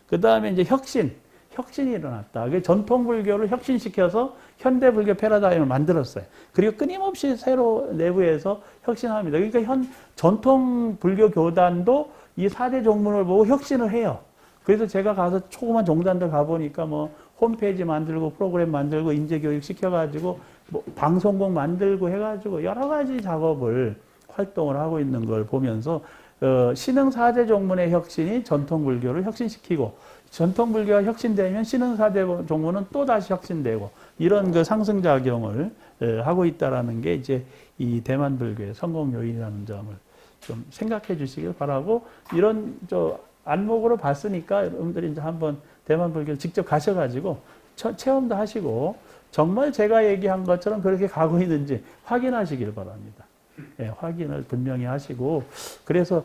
그 다음에 이제 혁신이 일어났다. 그게 전통 불교를 혁신시켜서 현대 불교 패러다임을 만들었어요. 그리고 끊임없이 새로 내부에서 혁신합니다. 그러니까 전통 불교 교단도 이 4대 종문을 보고 혁신을 해요. 그래서 제가 가서 조그만 종단들 가보니까 뭐 홈페이지 만들고 프로그램 만들고 인재교육 시켜가지고 뭐 방송국 만들고 해가지고 여러 가지 작업을 활동을 하고 있는 걸 보면서 신흥 4대 종문의 혁신이 전통 불교를 혁신시키고 전통 불교가 혁신되면 신흥 4대 종문은 또 다시 혁신되고 이런 그 상승작용을 하고 있다라는 게 이제 이 대만 불교의 성공 요인이라는 점을 좀 생각해 주시길 바라고 이런 안목으로 봤으니까 여러분들이 이제 한번 대만 불교를 직접 가셔가지고 체험도 하시고 정말 제가 얘기한 것처럼 그렇게 가고 있는지 확인하시길 바랍니다. 예, 확인을 분명히 하시고 그래서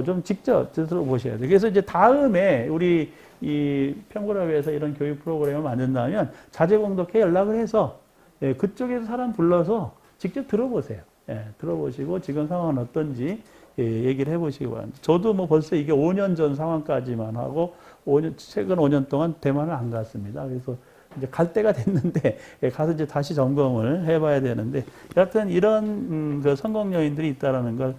좀 직접 들어보셔야 돼요. 그래서 이제 다음에 우리 이 평구라비에서 이런 교육 프로그램을 만든다면 자제공덕회 연락을 해서 예, 그쪽에서 사람 불러서 직접 들어보세요. 예, 들어보시고 지금 상황은 어떤지 예, 얘기를 해보시기 바랍니다. 저도 뭐 벌써 이게 5년 전 상황까지만 하고 최근 5년 동안 대만을 안 갔습니다. 그래서 이제 갈 때가 됐는데 가서 이제 다시 점검을 해봐야 되는데 여하튼 이런 그 성공 요인들이 있다라는 걸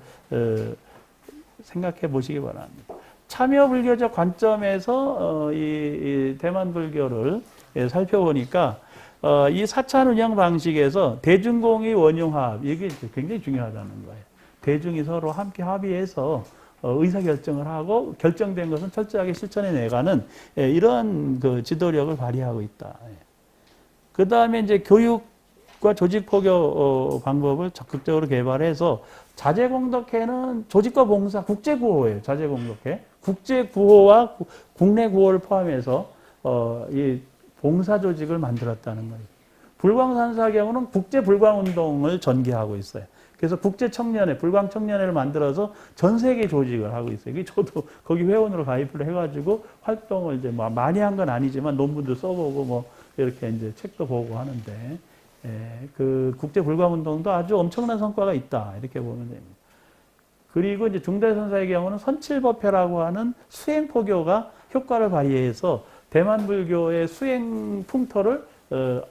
생각해 보시기 바랍니다. 참여 불교적 관점에서 이 대만 불교를 살펴보니까 이 사찬 운영 방식에서 대중공의 원융합 이게 굉장히 중요하다는 거예요. 대중이 서로 함께 합의해서 의사결정을 하고 결정된 것은 철저하게 실천해 내가는 이런 그 지도력을 발휘하고 있다. 그 다음에 이제 교육과 조직포교 방법을 적극적으로 개발해서 자제공덕회는 조직과 봉사, 국제구호예요. 자제공덕회. 국제구호와 국내구호를 포함해서 이 봉사조직을 만들었다는 거예요. 불광산사경우는 국제불광운동을 전개하고 있어요. 그래서 국제청년회, 불광청년회를 만들어서 전 세계 조직을 하고 있어요. 저도 거기 회원으로 가입을 해가지고 활동을 이제 뭐 많이 한 건 아니지만 논문도 써보고 뭐 이렇게 이제 책도 보고 하는데, 그 국제불광운동도 아주 엄청난 성과가 있다. 이렇게 보면 됩니다. 그리고 이제 중대선사의 경우는 선칠법회라고 하는 수행포교가 효과를 발휘해서 대만 불교의 수행 풍토를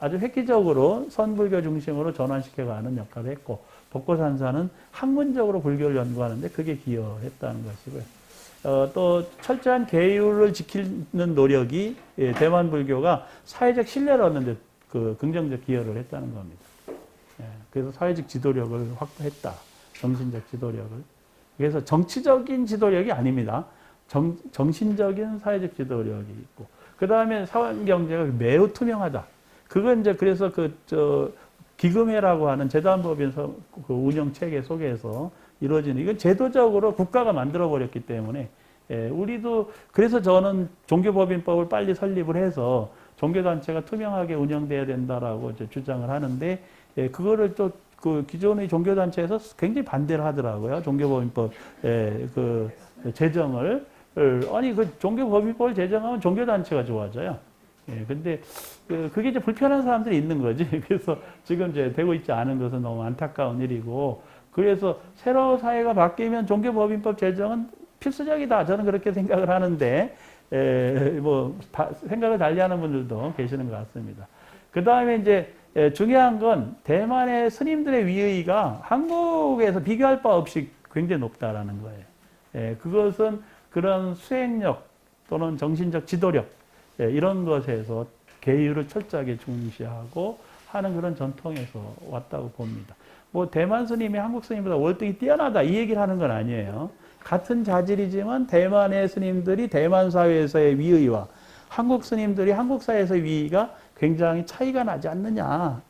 아주 획기적으로 선불교 중심으로 전환시켜가는 역할을 했고, 법고산사는 학문적으로 불교를 연구하는데 그게 기여했다는 것이고요. 또 철저한 계율을 지키는 노력이 대만 불교가 사회적 신뢰를 얻는 데 그 긍정적 기여를 했다는 겁니다. 그래서 사회적 지도력을 확보했다. 정신적 지도력을. 그래서 정치적인 지도력이 아닙니다. 정신적인 사회적 지도력이 있고, 그 다음에 사원경제가 매우 투명하다. 그건 이제 그래서 기금회라고 하는 재단법인서 그 운영 체계 속에서 이루어지는, 이건 제도적으로 국가가 만들어버렸기 때문에, 우리도, 그래서 저는 종교법인법을 빨리 설립을 해서 종교단체가 투명하게 운영돼야 된다라고 주장을 하는데, 그거를 또 그 기존의 종교단체에서 굉장히 반대를 하더라고요. 종교법인법, 그 제정을. 아니, 그 종교법인법을 제정하면 종교단체가 좋아져요. 근데 그게 이제 불편한 사람들이 있는 거지. 그래서 지금 이제 되고 있지 않은 것은 너무 안타까운 일이고, 그래서 새로 사회가 바뀌면 종교법인법 제정은 필수적이다. 저는 그렇게 생각을 하는데, 뭐 생각을 달리하는 분들도 계시는 것 같습니다. 그 다음에 이제 중요한 건 대만의 스님들의 위의가 한국에서 비교할 바 없이 굉장히 높다라는 거예요. 그것은 그런 수행력 또는 정신적 지도력 이런 것에서 계율을 철저하게 중시하고 하는 그런 전통에서 왔다고 봅니다. 뭐 대만 스님이 한국 스님보다 월등히 뛰어나다 이 얘기를 하는 건 아니에요. 같은 자질이지만 대만의 스님들이 대만 사회에서의 위의와 한국 스님들이 한국 사회에서의 위의가 굉장히 차이가 나지 않느냐.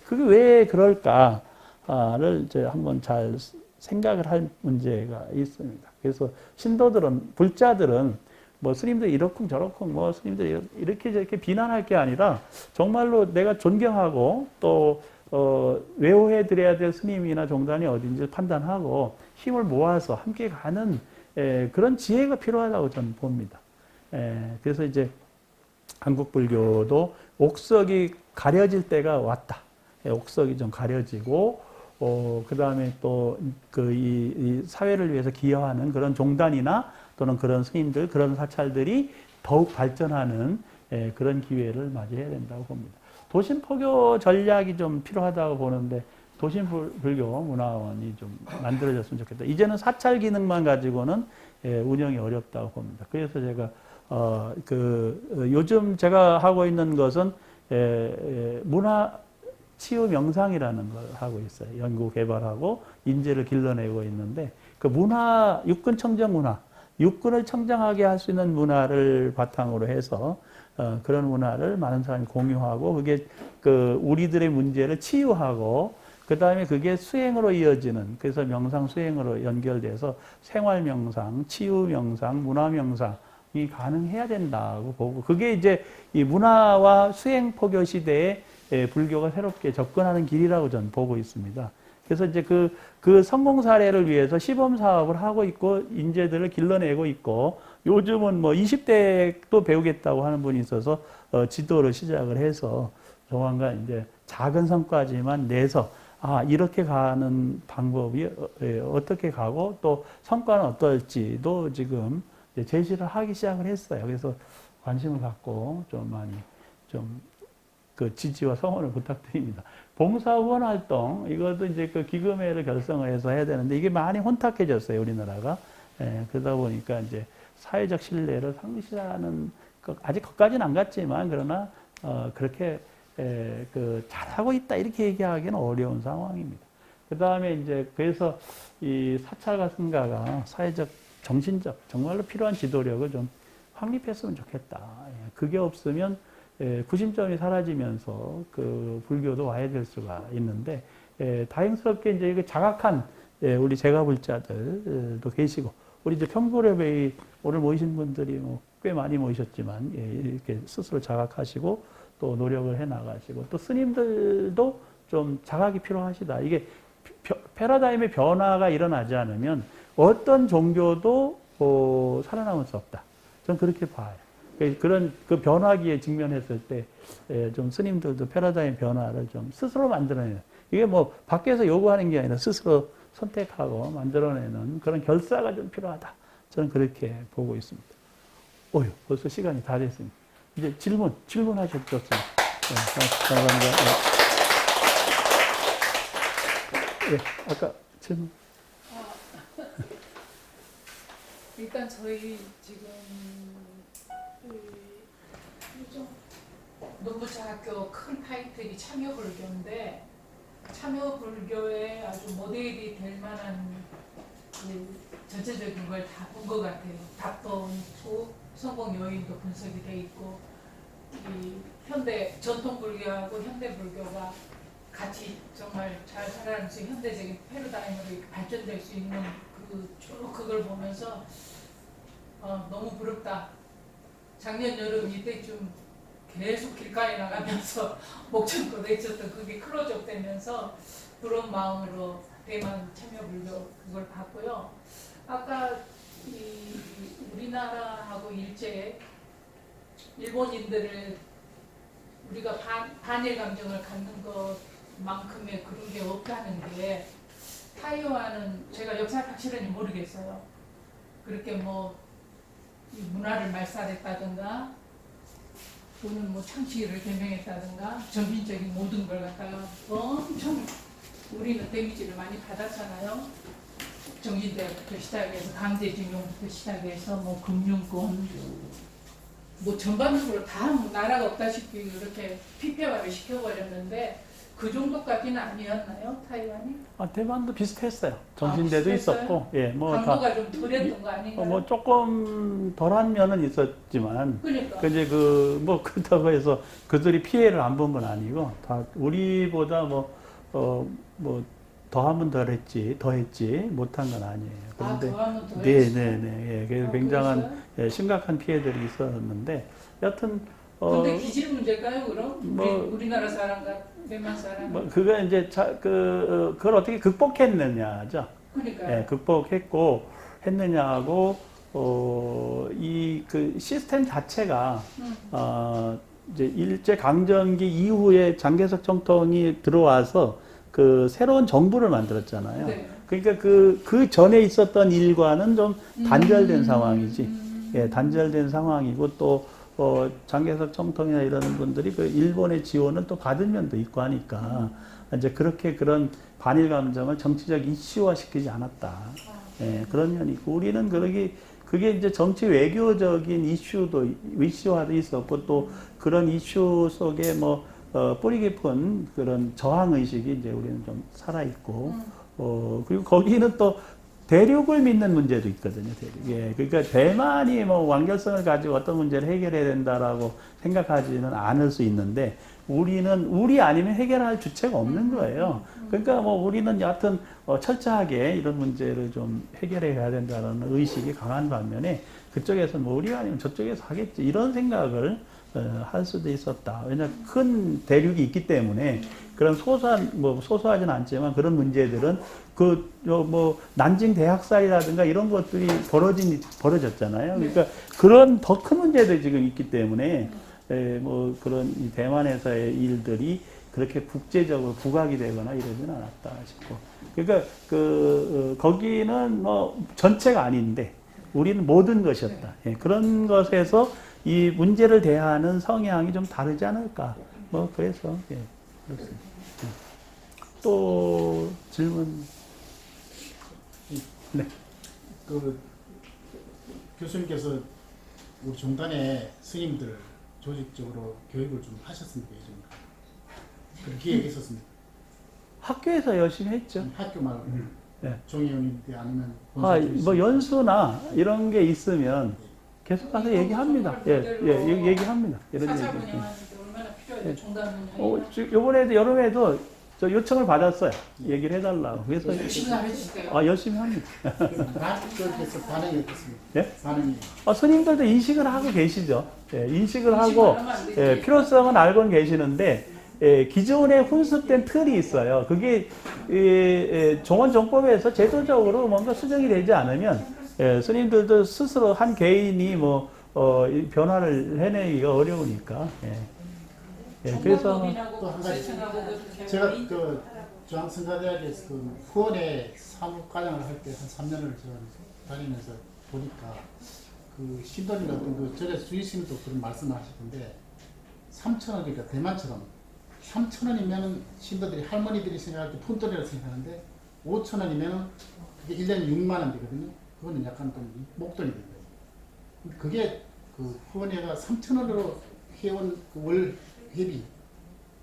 그게 왜 그럴까를 이제 한번 잘 생각을 할 문제가 있습니다. 그래서 신도들은, 불자들은 뭐 스님들 이렇쿵 저렇쿵 뭐 스님들 이렇게 저렇게 비난할 게 아니라 정말로 내가 존경하고 또 외호해 드려야 될 스님이나 종단이 어딘지 판단하고 힘을 모아서 함께 가는 그런 지혜가 필요하다고 저는 봅니다. 그래서 이제 한국 불교도 옥석이 가려질 때가 왔다. 옥석이 좀 가려지고, 그 다음에 또 이 사회를 위해서 기여하는 그런 종단이나 또는 그런 스님들, 그런 사찰들이 더욱 발전하는 그런 기회를 맞이해야 된다고 봅니다. 도심 포교 전략이 좀 필요하다고 보는데 도심 불교 문화원이 좀 만들어졌으면 좋겠다. 이제는 사찰 기능만 가지고는 운영이 어렵다고 봅니다. 그래서 제가 요즘 제가 하고 있는 것은 문화 치유 명상이라는 걸 하고 있어요. 연구 개발하고 인재를 길러내고 있는데 그 문화 육군 청정 문화, 육군을 청정하게 할 수 있는 문화를 바탕으로 해서 그런 문화를 많은 사람이 공유하고 그게 우리들의 문제를 치유하고 그 다음에 그게 수행으로 이어지는 그래서 명상 수행으로 연결돼서 생활 명상, 치유 명상, 문화 명상이 가능해야 된다고 보고 그게 이제 이 문화와 수행 포교 시대에 불교가 새롭게 접근하는 길이라고 저는 보고 있습니다. 그래서 이제 그 성공 사례를 위해서 시범 사업을 하고 있고 인재들을 길러내고 있고 요즘은 뭐 20대도 배우겠다고 하는 분이 있어서 지도를 시작을 해서 조만간 이제 작은 성과지만 내서 이렇게 가는 방법이 어떻게 가고 또 성과는 어떨지도 지금 제시를 하기 시작을 했어요. 그래서 관심을 갖고 좀 많이 그 지지와 성원을 부탁드립니다. 봉사 후원 활동, 이것도 이제 그 기금회를 결성을 해서 해야 되는데 이게 많이 혼탁해졌어요, 우리나라가. 그러다 보니까 이제 사회적 신뢰를 상실하는, 아직 거기까지는 안 갔지만, 그러나, 그렇게, 잘하고 있다, 이렇게 얘기하기는 어려운 상황입니다. 그 다음에 이제, 그래서 이 사찰과 승가가 사회적, 정신적, 정말로 필요한 지도력을 좀 확립했으면 좋겠다. 그게 없으면, 구심점이 사라지면서 그 불교도 와야 될 수가 있는데, 다행스럽게 이제 이거 자각한 우리 제가불자들도 계시고, 우리 이제 평구레베이 오늘 모이신 분들이 뭐 꽤 많이 모이셨지만, 이렇게 스스로 자각하시고 또 노력을 해 나가시고, 또 스님들도 좀 자각이 필요하시다. 이게 패러다임의 변화가 일어나지 않으면 어떤 종교도 살아남을 수 없다. 저는 그렇게 봐요. 그런 그 변화기에 직면했을 때 좀 스님들도 패러다임 변화를 좀 스스로 만들어내는, 이게 뭐 밖에서 요구하는 게 아니라 스스로 선택하고 만들어내는 그런 결사가 좀 필요하다. 저는 그렇게 보고 있습니다. 벌써 시간이 다 됐습니다. 이제 질문하셔도 좋습니다. 감사합니다. 아까 질문. 일단 저희 지금 농부자학교 큰 타이틀이 참여불교인데 참여불교의 아주 모델이 될 만한 전체적인 걸 다 본 것 같아요. 답도 있고 성공 요인도 분석이 돼 있고 이 현대 전통불교하고 현대불교가 같이 정말 잘 살아가면서 현대적인 패러다임으로 발전될 수 있는 그걸 보면서 너무 부럽다. 작년 여름 이때쯤 계속 길가에 나가면서 목청껏 외쳤던 그게 클로즈업 되면서 부러운 마음으로 대만 참여불교 그걸 봤고요. 아까 우리나라하고 일제 일본인들을 우리가 반일 감정을 갖는 것만큼의 그런 게 없다는 게 타이완은 제가 역사를 확실히 모르겠어요. 그렇게 뭐 이 문화를 말살했다든가 또는 뭐 창시를 개명했다든가 전민적인 모든 걸 갖다가 엄청 우리는 데미지를 많이 받았잖아요. 정신대부터 시작해서 강제징용부터 시작해서 뭐 금융권 뭐 전반적으로 다 나라가 없다시피 이렇게 피폐화를 시켜버렸는데 그 정도까지는 아니었나요, 타이완이? 대만도 비슷했어요. 정신대도 있었고, 강도가 좀 덜했던 거 아닌가요? 뭐 조금 덜한 면은 있었지만, 그러니까. 이제 그렇다고 해서 그들이 피해를 안 본 건 아니고, 다 우리보다 더하면 더했지 못한 건 아니에요. 그런데 더하면 더했지. 그래서 굉장한 심각한 피해들이 있었는데, 여튼 근데 기질 문제일까요, 그럼? 우리나라 사람과 대만 사람? 그거 이제 그걸 어떻게 극복했느냐죠. 그러니까. 극복했고 했느냐하고 그 시스템 자체가 이제 일제 강점기 이후에 장개석 정통이 들어와서 그 새로운 정부를 만들었잖아요. 네. 그러니까 그 전에 있었던 일과는 좀 단절된 상황이지. 단절된 상황이고 또 장개석 총통이나 이런 분들이 그 일본의 지원을 또 받은 면도 있고 하니까 이제 그렇게 그런 반일 감정을 정치적 이슈화 시키지 않았다. 그런 면이 있고 우리는 그게 이제 정치 외교적인 이슈화도 있었고 또 그런 이슈 속에 뭐 뿌리 깊은 그런 저항 의식이 이제 우리는 좀 살아 있고 그리고 거기는 또 대륙을 믿는 문제도 있거든요. 대륙. 그러니까 대만이 뭐 완결성을 가지고 어떤 문제를 해결해야 된다라고 생각하지는 않을 수 있는데 우리 아니면 해결할 주체가 없는 거예요. 그러니까 뭐 우리는 여하튼 철저하게 이런 문제를 좀 해결해 가야 된다는 의식이 강한 반면에 그쪽에서 뭐 우리가 아니면 저쪽에서 하겠지 이런 생각을 할 수도 있었다. 왜냐 큰 대륙이 있기 때문에 그런 소소하진 않지만 그런 문제들은 뭐 난징 대학살이라든가 이런 것들이 벌어졌잖아요. 그러니까 그런 더 큰 문제들이 지금 있기 때문에 뭐 그런 이 대만에서의 일들이 그렇게 국제적으로 부각이 되거나 이러지는 않았다 싶고. 그러니까 거기는 뭐 전체가 아닌데 우리는 모든 것이었다. 그런 것에서 이 문제를 대하는 성향이 좀 다르지 않을까. 뭐 그래서 그렇습니다. 또 질문. 네. 그 교수님께서 우리 종단의 스님들 조직적으로 교육을 좀 하셨습니까? 요즘 그런 기획이 있었습니까? 학교에서 열심히 했죠. 학교 말고 네. 종이형인데 아니면 뭐 연수나 이런 게 있으면 계속 가서 얘기합니다. 얘기합니다. 이런 사찰 얘기. 운영하는데 얼마나 필요해요? 종단 운영이. 요번에도 여름에도 저 요청을 받았어요. 얘기를 해달라고. 그래서 열심히 해주세요. 열심히 합니다. 그래서 반응이 어떻습니까? 예? 반응이 스님들도 인식을 하고 계시죠. 인식을 하고 필요성은 알고는 계시는데 기존에 훈습된 틀이 있어요. 그게 종원종법에서 제도적으로 뭔가 수정이 되지 않으면 스님들도 스스로 한 개인이 변화를 해내기가 어려우니까. 그래서 또 한 가지 제가 그 중앙성가대학에서 그 후원의 사무과장을 할 때 한 3년을 제가 다니면서 보니까 그 신도님 같은 그 절에 주의스님도 그런 말씀하시던데 3,000원 그러니까 대만처럼 3,000원이면은 신도들이 할머니들이 생각할 때 푼돈이라고 생각하는데 5,000원이면은 그게 1년에 6만 원 되거든요. 그거는 약간 좀 목돈이 된 거예요. 그게 그 후원회가 3,000원으로 해온 월 회비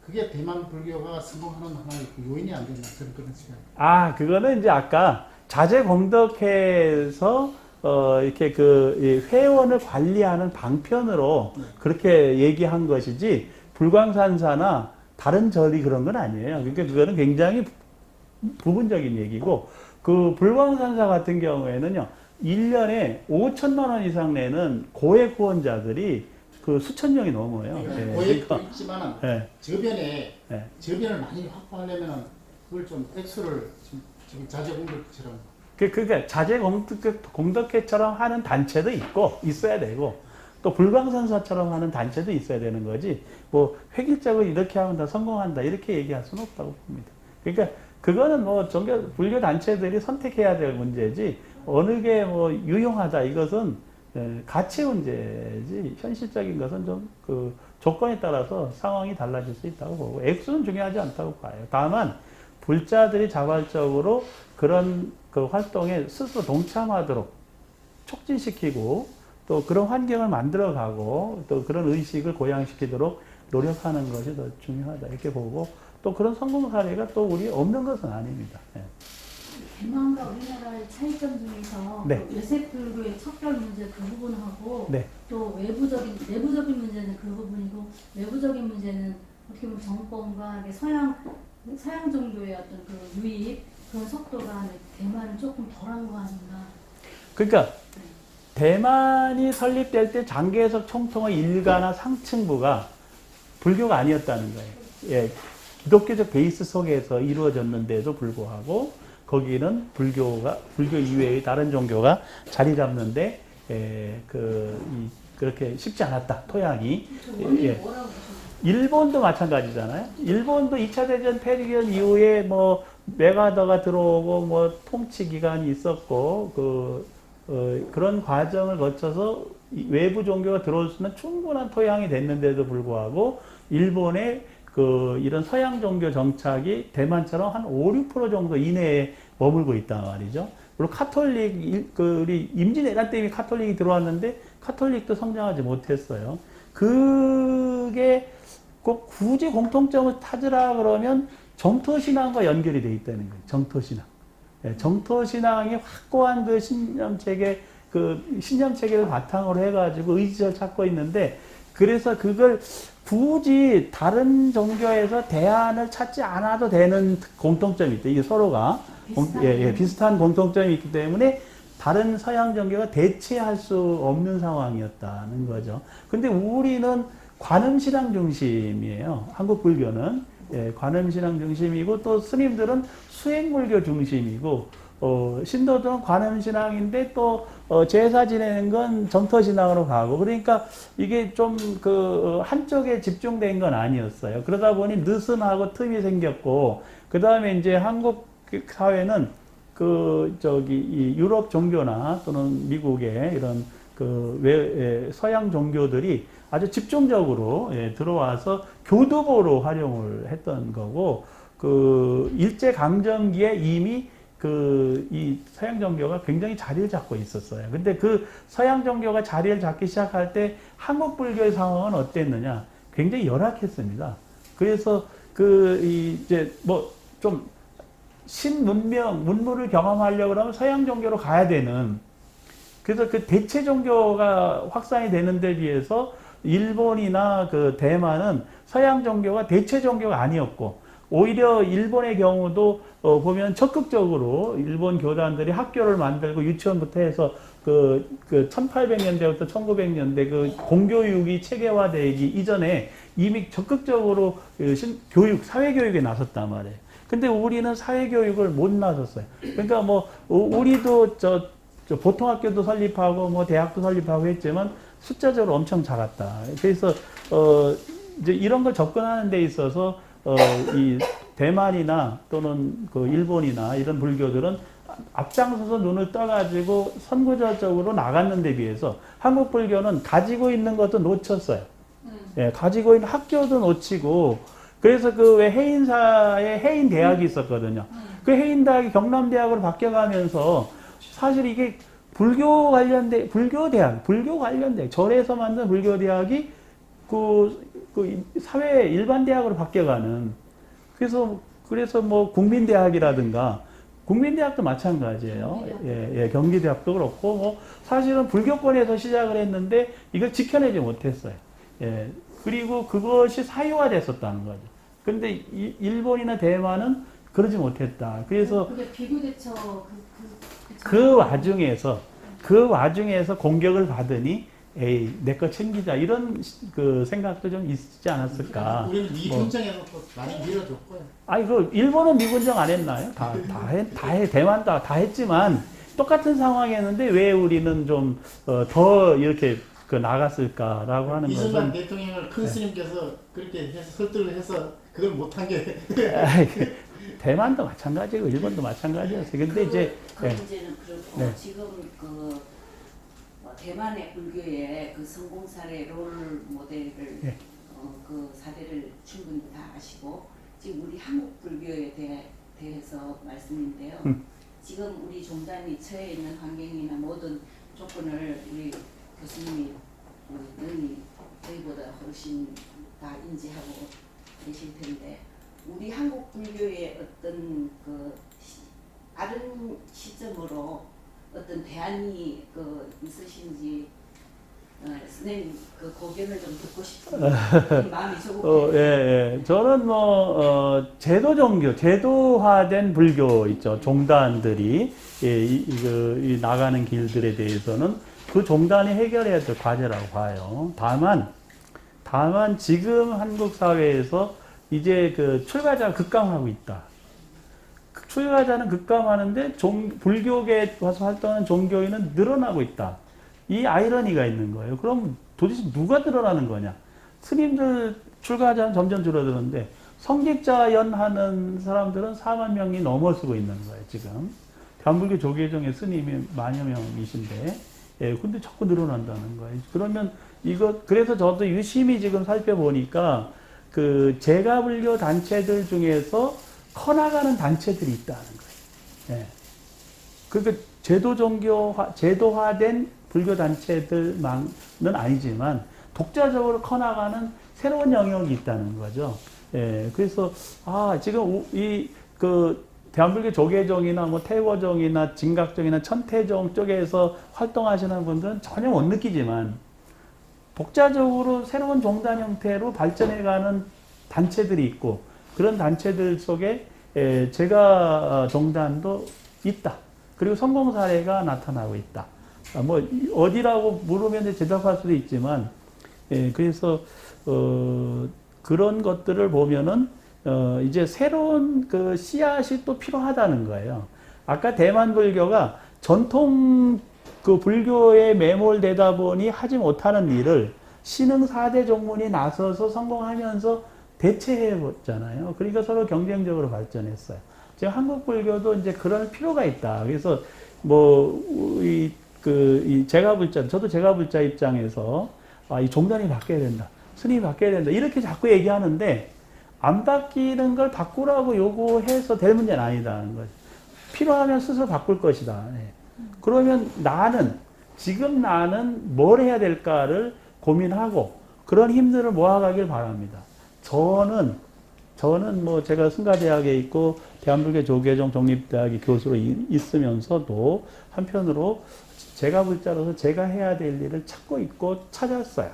그게 대만 불교가 성공하는 하나의 그 요인이 안 됐나 그런 생각. 그거는 이제 아까 자재공덕회에서 이렇게 이 회원을 관리하는 방편으로 그렇게 얘기한 것이지 불광산사나 다른 절이 그런 건 아니에요. 그러니까 그거는 굉장히 부분적인 얘기고 그 불광산사 같은 경우에는요 1년에 5천만 원 이상 내는 고액 후원자들이 그 수천 명이 넘어요. 고액도 있지만 저변을 많이 확보하려면 그걸 좀 액수를 지금 자재공덕처럼 그러니까 자재공덕회처럼 하는 단체도 있어야 되고 또 불광산사처럼 하는 단체도 있어야 되는 거지 뭐 획일적으로 이렇게 하면 다 성공한다 이렇게 얘기할 수는 없다고 봅니다. 그러니까 그거는 뭐 불교 단체들이 선택해야 될 문제지 어느 게 뭐 유용하다 이것은 가치 문제지 현실적인 것은 좀 그 조건에 따라서 상황이 달라질 수 있다고 보고 액수는 중요하지 않다고 봐요. 다만 불자들이 자발적으로 그런 그 활동에 스스로 동참하도록 촉진시키고 또 그런 환경을 만들어가고 또 그런 의식을 고양시키도록 노력하는 것이 더 중요하다 이렇게 보고 또 그런 성공 사례가 또 우리 없는 것은 아닙니다. 대만과 우리나라의 차이점 중에서 네. 요셉 불교의 척결 문제 그 부분하고 네. 또 내부적인 문제는 그 부분이고 외부적인 문제는 어떻게 보면 정권과 서양 종교의 어떤 그 유입 그런 속도가 대만은 조금 덜한 거 아닌가. 그러니까 대만이 설립될 때 장개석 총통의 일가나 상층부가 불교가 아니었다는 거예요. 기독교적 베이스 속에서 이루어졌는데도 불구하고 거기는 불교 이외의 다른 종교가 자리 잡는데 그렇게 쉽지 않았다. 토양이. 일본도 마찬가지잖아요. 일본도 2차 대전 폐기전 이후에 뭐 메가더가 들어오고 뭐 통치 기간이 있었고 그런 과정을 거쳐서 외부 종교가 들어올 수 있는 충분한 토양이 됐는데도 불구하고 일본의 이런 서양 종교 정착이 대만처럼 한 5, 6% 정도 이내에 머물고 있단 말이죠. 그리고 우리 임진왜란 때문에 카톨릭이 들어왔는데 카톨릭도 성장하지 못했어요. 그게 꼭 굳이 공통점을 찾으라 그러면 정토신앙과 연결이 돼 있다는 거예요. 정토신앙. 정토신앙이 확고한 신념체계를 바탕으로 해가지고 의지를 찾고 있는데, 그래서 그걸 굳이 다른 종교에서 대안을 찾지 않아도 되는 공통점이 있다. 이게 서로가 비슷한 공통점이 있기 때문에 다른 서양 종교가 대체할 수 없는 상황이었다는 거죠. 근데 우리는 관음신앙 중심이에요. 한국 불교는. 관음신앙 중심이고, 또 스님들은 수행불교 중심이고, 신도들은 관음신앙인데 또 제사 지내는 건 정토신앙으로 가고, 그러니까 이게 좀 한쪽에 집중된 건 아니었어요. 그러다 보니 느슨하고 틈이 생겼고, 그 다음에 이제 한국 사회는 이 유럽 종교나 또는 미국의 이런 서양 종교들이 아주 집중적으로 들어와서 교두보로 활용을 했던 거고, 일제강점기에 이미 이 서양 종교가 굉장히 자리를 잡고 있었어요. 근데 그 서양 종교가 자리를 잡기 시작할 때 한국 불교의 상황은 어땠느냐? 굉장히 열악했습니다. 그래서 좀 문물을 경험하려고 하면 서양 종교로 가야 되는, 그래서 그 대체 종교가 확산이 되는 데 비해서 일본이나 대만은 서양 종교가 대체 종교가 아니었고, 오히려 일본의 경우도 보면 적극적으로 일본 교단들이 학교를 만들고 유치원부터 해서 1800년대부터 1900년대 공교육이 체계화되기 이전에 이미 적극적으로 사회교육에 나섰단 말이에요. 근데 우리는 사회교육을 못 나섰어요. 그러니까 우리도 보통학교도 설립하고 대학도 설립하고 했지만 숫자적으로 엄청 작았다. 그래서 이제 이런 걸 접근하는 데 있어서 이 대만이나 또는 일본이나 이런 불교들은 앞장서서 눈을 떠가지고 선구자적으로 나갔는 데 비해서 한국 불교는 가지고 있는 것도 놓쳤어요. 가지고 있는 학교도 놓치고, 그래서 왜 해인사에 해인대학이 있었거든요. 그 해인대학이 경남대학으로 바뀌어가면서 사실 이게 불교 관련된 절에서 만든 불교대학이 사회 일반 대학으로 바뀌어가는, 그래서 국민대학이라든가, 국민대학도 마찬가지예요. 경기대학도 그렇고, 사실은 불교권에서 시작을 했는데 이걸 지켜내지 못했어요. 그리고 그것이 사유화됐었다는 거죠. 근데 일본이나 대만은 그러지 못했다. 그래서 그게 비교대처 그 와중에서 공격을 받으니 내 거 챙기자, 이런 생각도 좀 있지 않았을까. 우리는 미군정에서 많이 밀어줬고요. 일본은 미군정 안 했나요? 대만도 다 했지만 똑같은 상황이었는데 왜 우리는 좀 더 이렇게 나갔을까라고 하는 것은, 이승만 대통령을 큰 스님께서 그렇게 해서 설득을 해서 그걸 못한 게 대만도 마찬가지고 일본도 마찬가지였어요. 근데 이제 문제는 그렇고, 네. 지금 대만의 불교의 성공 사례 롤 모델을 네. 사례를 충분히 다 아시고, 지금 우리 한국 불교에 대해서 말씀인데요. 지금 우리 종단이 처해 있는 환경이나 모든 조건을 우리 교수님이 능히 저희보다 훨씬 다 인지하고 계실 텐데, 우리 한국 불교의 어떤 다른 시점으로 어떤 대안이 있으신지 선생님 고견을 좀 듣고 싶은데 마음이 조금 저는 제도화된 불교 있죠. 종단들이 나가는 길들에 대해서는 그 종단이 해결해야 될 과제라고 봐요. 다만 지금 한국 사회에서 이제 출가자가 급감하고 있다. 출가자는 급감하는데 불교계에 와서 활동하는 종교인은 늘어나고 있다. 이 아이러니가 있는 거예요. 그럼 도대체 누가 늘어나는 거냐? 스님들 출가자는 점점 줄어드는데 성직자연 하는 사람들은 4만 명이 넘어서고 있는 거예요, 지금. 대한불교 조계종의 스님이 만여 명이신데, 예, 근데 자꾸 늘어난다는 거예요. 그러면 그래서 저도 유심히 지금 살펴보니까 그 제가불교 단체들 중에서 커나가는 단체들이 있다는 거예요. 예. 그러니까 제도화된 불교 단체들만은 아니지만 독자적으로 커나가는 새로운 영역이 있다는 거죠. 예. 그래서 지금 대한불교 조계종이나 뭐 태거종이나 진각종이나 천태종 쪽에서 활동하시는 분들은 전혀 못 느끼지만 독자적으로 새로운 종단 형태로 발전해가는 단체들이 있고 그런 단체들 속에 제가 종단도 있다. 그리고 성공 사례가 나타나고 있다. 뭐 어디라고 물으면 대답할 수도 있지만 그래서 그런 것들을 보면은 이제 새로운 그 씨앗이 또 필요하다는 거예요. 아까 대만 불교가 전통 그 불교에 매몰되다 보니 하지 못하는 일을 신흥 4대 종문이 나서서 성공하면서 대체해봤잖아요. 그러니까 서로 경쟁적으로 발전했어요. 지금 한국 불교도 이제 그럴 필요가 있다. 그래서 이 제가불자, 저도 제가불자 입장에서 이 종단이 바뀌어야 된다. 스님이 바뀌어야 된다. 이렇게 자꾸 얘기하는데 안 바뀌는 걸 바꾸라고 요구해서 될 문제는 아니다는 거죠. 필요하면 스스로 바꿀 것이다. 네. 그러면 지금 나는 뭘 해야 될까를 고민하고 그런 힘들을 모아가길 바랍니다. 저는 뭐 제가 승가대학에 있고 대한불교 조계종 독립대학의 교수로 있으면서도 한편으로 제가불자로서 제가 해야 될 일을 찾고 있고 찾았어요.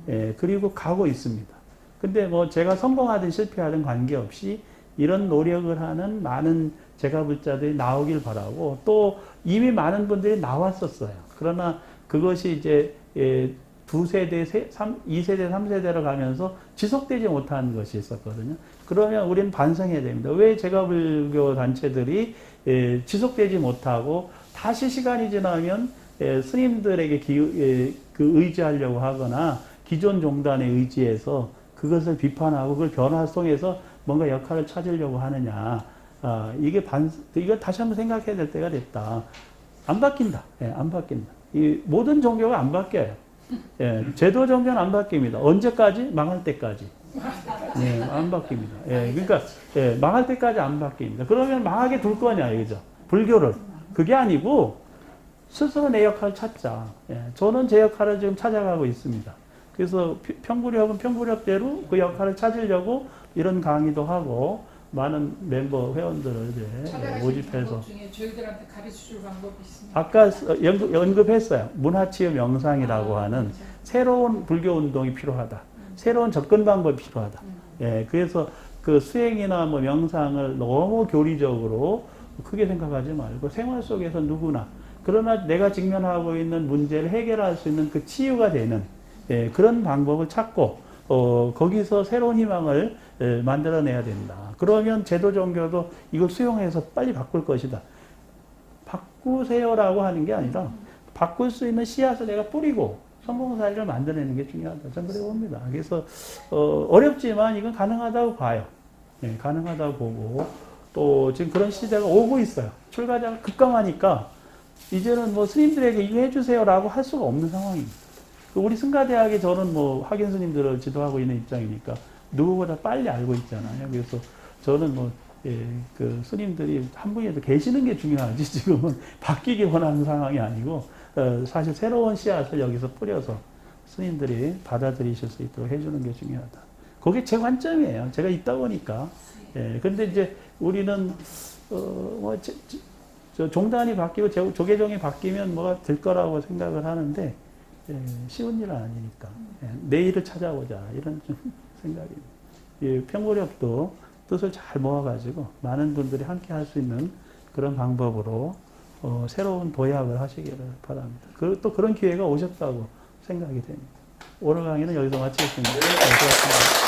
예, 그리고 가고 있습니다. 근데 뭐 제가 성공하든 실패하든 관계없이 이런 노력을 하는 많은 제가불자들이 나오길 바라고 또 이미 많은 분들이 나왔었어요. 그러나 그것이 이제 2세대, 2세대, 3세대로 가면서 지속되지 못하는 것이 있었거든요. 그러면 우리는 반성해야 됩니다. 왜 제가불교 단체들이 지속되지 못하고 다시 시간이 지나면 스님들에게 그 의지하려고 하거나 기존 종단에 의지해서 그것을 비판하고 그걸 변화송에서 뭔가 역할을 찾으려고 하느냐. 이거 다시 한번 생각해야 될 때가 됐다. 안 바뀐다. 안 바뀐다. 이 모든 종교가 안 바뀌어요. 제도 종교는 안 바뀝니다. 언제까지? 망할 때까지. 안 바뀝니다. 그러니까 망할 때까지 안 바뀝니다. 그러면 망하게 둘 거냐, 이거죠. 불교를. 그게 아니고 스스로 내 역할을 찾자. 저는 제 역할을 지금 찾아가고 있습니다. 그래서 평구력은 평구력대로 그 역할을 찾으려고 이런 강의도 하고 많은 멤버 회원들을 모집해서 중에 저희들한테 가르쳐줄 방법이 있습니다. 아까 언급했어요. 문화치유 명상이라고 하는 새로운 불교 운동이 필요하다. 새로운 접근 방법이 필요하다. 그래서 그 수행이나 뭐 명상을 너무 교리적으로 크게 생각하지 말고 생활 속에서 누구나 그러나 내가 직면하고 있는 문제를 해결할 수 있는 그 치유가 되는 그런 방법을 찾고 거기서 새로운 희망을 만들어내야 된다. 그러면 제도 종교도 이걸 수용해서 빨리 바꿀 것이다. 바꾸세요라고 하는 게 아니라 바꿀 수 있는 씨앗을 내가 뿌리고 성공 사례를 만들어내는 게 중요하다. 저는 그래 봅니다. 그래서 어렵지만 이건 가능하다고 봐요. 가능하다고 보고 또 지금 그런 시대가 오고 있어요. 출가자가 급감하니까 이제는 뭐 스님들에게 이거 해주세요라고 할 수가 없는 상황입니다. 우리 승가대학에 저는 뭐 학연 스님들을 지도하고 있는 입장이니까 누구보다 빨리 알고 있잖아요. 그래서 저는 뭐 그 스님들이 한 분이라도 계시는 게 중요하지 지금은 바뀌기 원하는 상황이 아니고 사실 새로운 씨앗을 여기서 뿌려서 스님들이 받아들이실 수 있도록 해주는 게 중요하다. 그게 제 관점이에요. 제가 있다 보니까. 근데 이제 우리는 종단이 바뀌고 조계종이 바뀌면 뭐가 될 거라고 생각을 하는데 쉬운 일은 아니니까 내일을 찾아보자 이런 좀 생각입니다. 평구력도 뜻을 잘 모아가지고 많은 분들이 함께 할 수 있는 그런 방법으로 새로운 도약을 하시기를 바랍니다. 또 그런 기회가 오셨다고 생각이 됩니다. 오늘 강의는 여기서 마치겠습니다. 고맙습니다.